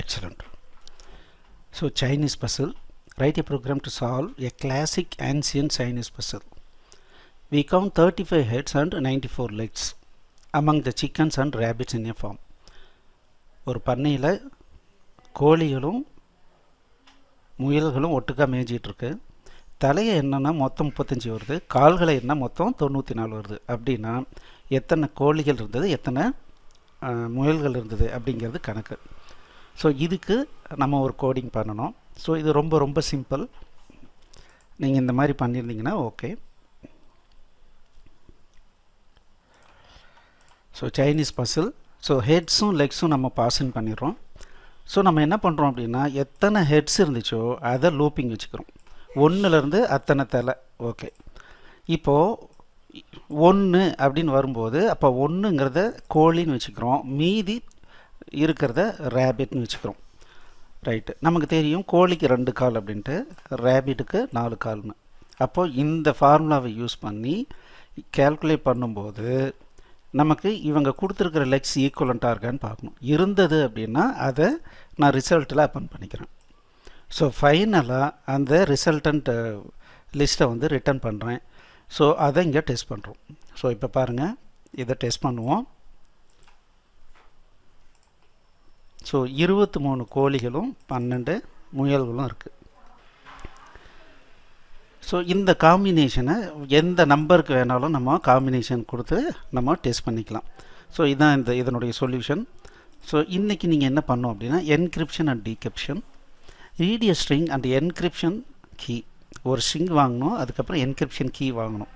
Excellent. So Chinese puzzle. Write a program to solve a classic ancient Chinese puzzle. We count 35 heads and 94 legs among the chickens and rabbits in a farm. ஒரு பண்ணையில் கோழிகளும் முயல்களும் ஒட்டுக்கா மேய்ஞ்சிட்டு இருக்கு. தலையை என்னன்னா மொத்தம் 35 வருது, கால்களை என்ன மொத்தம் 94 வருது. அப்படின்னா எத்தனை கோழிகள் இருந்தது, எத்தனை முயல்கள் இருந்தது அப்படிங்கிறது கணக்கு. ஸோ இதுக்கு நம்ம ஒரு கோடிங் பண்ணணும். ஸோ இது ரொம்ப ரொம்ப சிம்பிள். நீங்கள் இந்த மாதிரி பண்ணியிருந்தீங்கன்னா okay. So Chinese puzzle. So ஹெட்ஸும் லெக்ஸும் நம்ம பாஸ்இன் பண்ணிடுறோம். ஸோ நம்ம என்ன பண்ணுறோம் அப்படின்னா எத்தனை ஹெட்ஸ் இருந்துச்சோ அதை லூப்பிங் வச்சுக்கிறோம். 1லேருந்து அத்தனை தலை. ஓகே. இப்போது 1 அப்படின்னு வரும்போது அப்போ 1ங்கிறத கோழின்னு வச்சுக்கிறோம், மீதி இருக்கிறத ரேபிட்னு வச்சுக்கிறோம். ரைட்டு. நமக்கு தெரியும் கோழிக்கு 2 கால் அப்படின்ட்டு, ரேபிட்டுக்கு 4 கால்னு. அப்போது இந்த ஃபார்முலாவை யூஸ் பண்ணி கேல்குலேட் பண்ணும்போது நமக்கு இவங்க கொடுத்துருக்கிற லெக்ஸ் ஈக்குவலண்ட்டாக இருக்கான்னு பார்க்கணும். இருந்தது அப்படின்னா அதை நான் ரிசல்ட்டில் அப்பன் பண்ணிக்கிறேன். ஸோ ஃபைனலாக அந்த ரிசல்டன்ட் லிஸ்ட்டை வந்து ரிட்டர்ன் பண்ணுறேன். ஸோ அதை இங்கே டெஸ்ட் பண்ணுறோம். ஸோ இப்போ பாருங்கள், இதை டெஸ்ட் பண்ணுவோம். ஸோ 23 கோழிகளும் 12 முயல்களும் இருக்குது. ஸோ இந்த காம்பினேஷனை எந்த நம்பருக்கு வேணாலும் நம்ம காம்பினேஷன் கொடுத்து நம்ம டெஸ்ட் பண்ணிக்கலாம். ஸோ இதுதான் இதனுடைய சொல்யூஷன். ஸோ இன்றைக்கி நீங்கள் என்ன பண்ணோம் அப்படின்னா encryption and decryption, read a string and encryption key. ஒரு ஸ்ட்ரிங் வாங்கணும், அதுக்கப்புறம் என்கிரிப்ஷன் கீ வாங்கணும்.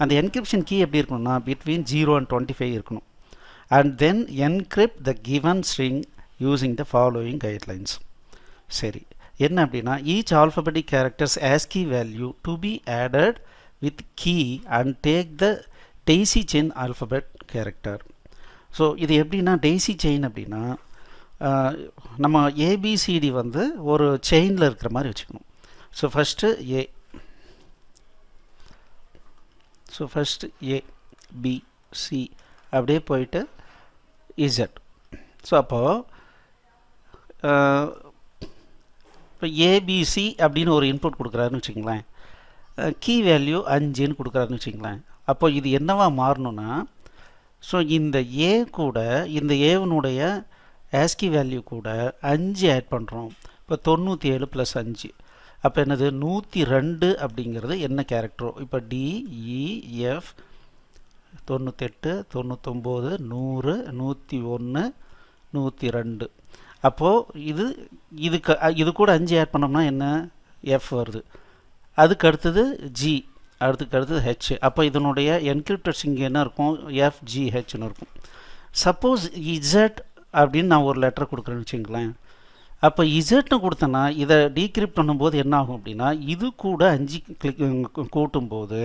அந்த என்கிரிப்ஷன் கீ எப்படி இருக்கணும்னா பிட்வீன் 0 and 25 இருக்கணும். And then encrypt the given string using the following guidelines. சரி, என்ன அப்படின்னா each alphabetic characters ASCII value to be added with key and take the daisy chain alphabet character. So இது எப்படின்னா daisy chain அப்படின்னா நம்ம ABCD வந்து ஒரு செயினில் இருக்கிற மாதிரி வச்சுக்கணும். So first A, so first A, B, C அப்படியே போயிட்டு இசட். ஸோ அப்போது இப்போ ஏபிசி அப்படின்னு ஒரு இன்புட் கொடுக்குறாருன்னு வச்சுங்களேன், கீ வேல்யூ 5ன்னு கொடுக்குறாருன்னு வச்சுங்களேன். அப்போ இது என்னவா மாறணும்னா, ஸோ இந்த ஏ கூட இந்த ஏவனுடைய ASCII வேல்யூ கூட 5 ஆட் பண்ணுறோம். இப்போ 97 + 5 அப்போ என்னது 102 அப்படிங்கிறது என்ன கேரக்டரோ. இப்போ DEF 98 99 100 101 102. அப்போது இது கூட 5 ஆட் பண்ணோம்னா என்ன எஃப் வருது. அதுக்கு அடுத்தது ஜி, அதுக்கு அடுத்தது ஹெச். அப்போ இதனுடைய என்கிரிப்டட் ஸ்ட்ரிங் என்ன இருக்கும், FGHன்னு இருக்கும். சப்போஸ் இசட் அப்படின்னு நான் ஒரு லெட்டர் கொடுக்குறேன்னு வச்சுங்களேன். அப்போ இசட்னு கொடுத்தேன்னா இதை டீக்ரிப்ட் பண்ணும்போது என்ன ஆகும் அப்படின்னா இது கூட 5 கூட்டும்போது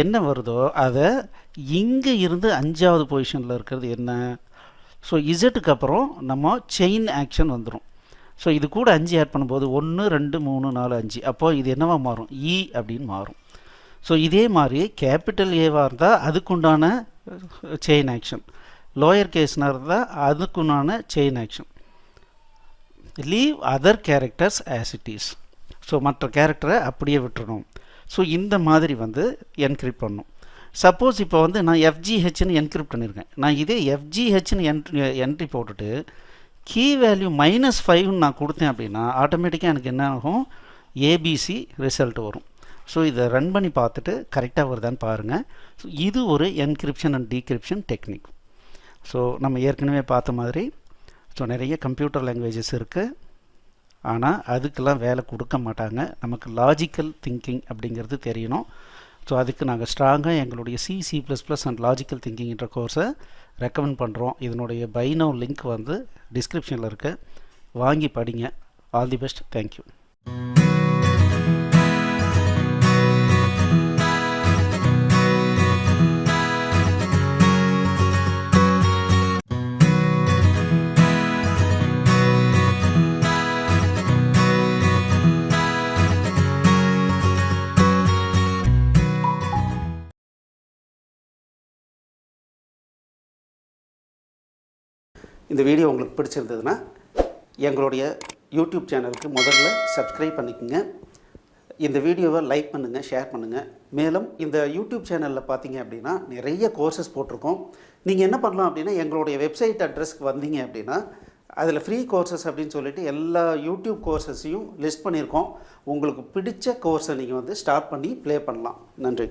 என்ன வருதோ அதை இங்கே இருந்து 5வது பொசிஷனில் இருக்கிறது என்ன. ஸோ இசட்டுக்கு அப்புறம் நம்ம செயின் ஆக்ஷன் வந்துடும். ஸோ இது கூட 5 ஆட் பண்ணும்போது 1 2 3 4 5. அப்போது இது என்னவா மாறும், இ அப்படின்னு மாறும். ஸோ இதே மாதிரி கேபிட்டல் ஏவாக இருந்தால் அதுக்குண்டான செயின் ஆக்ஷன், லோயர் கேஸ்னாக இருந்தால் அதுக்குண்டான chain action. Leave other characters as it is. So மற்ற கேரக்டரை அப்படியே விட்டுறணும். ஸோ இந்த மாதிரி வந்து என்கிரிப்ட் பண்ணணும். சப்போஸ் இப்போ வந்து நான் FGHன்னு என்கிரிப்ட் பண்ணியிருக்கேன். நான் இதே FGHன்னு என்ட்ரி போட்டுட்டு கீ வேல்யூ -5ன்னு நான் கொடுத்தேன் அப்படின்னா ஆட்டோமேட்டிக்காக எனக்கு என்ன ஆகும், ஏபிசி ரிசல்ட் வரும். ஸோ இதை ரன் பண்ணி பார்த்துட்டு கரெக்டாக வருதான்னு பாருங்கள். ஸோ இது ஒரு encryption and decryption technique. So நம்ம ஏற்கனவே பார்த்த மாதிரி ஸோ நிறைய கம்ப்யூட்டர் லாங்குவேஜஸ் இருக்குது, ஆனால் அதுக்கெல்லாம் வேலை கொடுக்க மாட்டாங்க. நமக்கு லாஜிக்கல் திங்கிங் அப்படிங்கிறது தெரியணும். ஸோ அதுக்கு நாங்கள் ஸ்ட்ராங்காக எங்களுடைய C++ அண்ட் லாஜிக்கல் திங்கிங்ன்ற கோர்ஸை ரெக்கமெண்ட் பண்ணுறோம். இதனுடைய பை நவ் லிங்க் வந்து டிஸ்கிரிப்ஷனில் இருக்குது, வாங்கி படிங்க. All the best. தேங்க்யூ. இந்த வீடியோ உங்களுக்கு பிடிச்சிருந்ததுன்னா எங்களுடைய யூடியூப் சேனலுக்கு முதல்ல சப்ஸ்கிரைப் பண்ணிக்கோங்க. இந்த வீடியோவை லைக் பண்ணுங்கள், ஷேர் பண்ணுங்கள். மேலும் இந்த யூடியூப் சேனலில் பார்த்தீங்க அப்படின்னா நிறைய கோர்சஸ் போட்டிருக்கோம். நீங்கள் என்ன பண்ணலாம் அப்படின்னா எங்களுடைய வெப்சைட் அட்ரஸ்க்கு வந்தீங்க அப்படின்னா அதில் ஃப்ரீ கோர்சஸ் அப்படின்னு சொல்லிட்டு எல்லா யூடியூப் கோர்சஸையும் லிஸ்ட் பண்ணியிருக்கோம். உங்களுக்கு பிடிச்ச கோர்ஸை நீங்கள் ஸ்டார்ட் பண்ணி ப்ளே பண்ணலாம். நன்றி.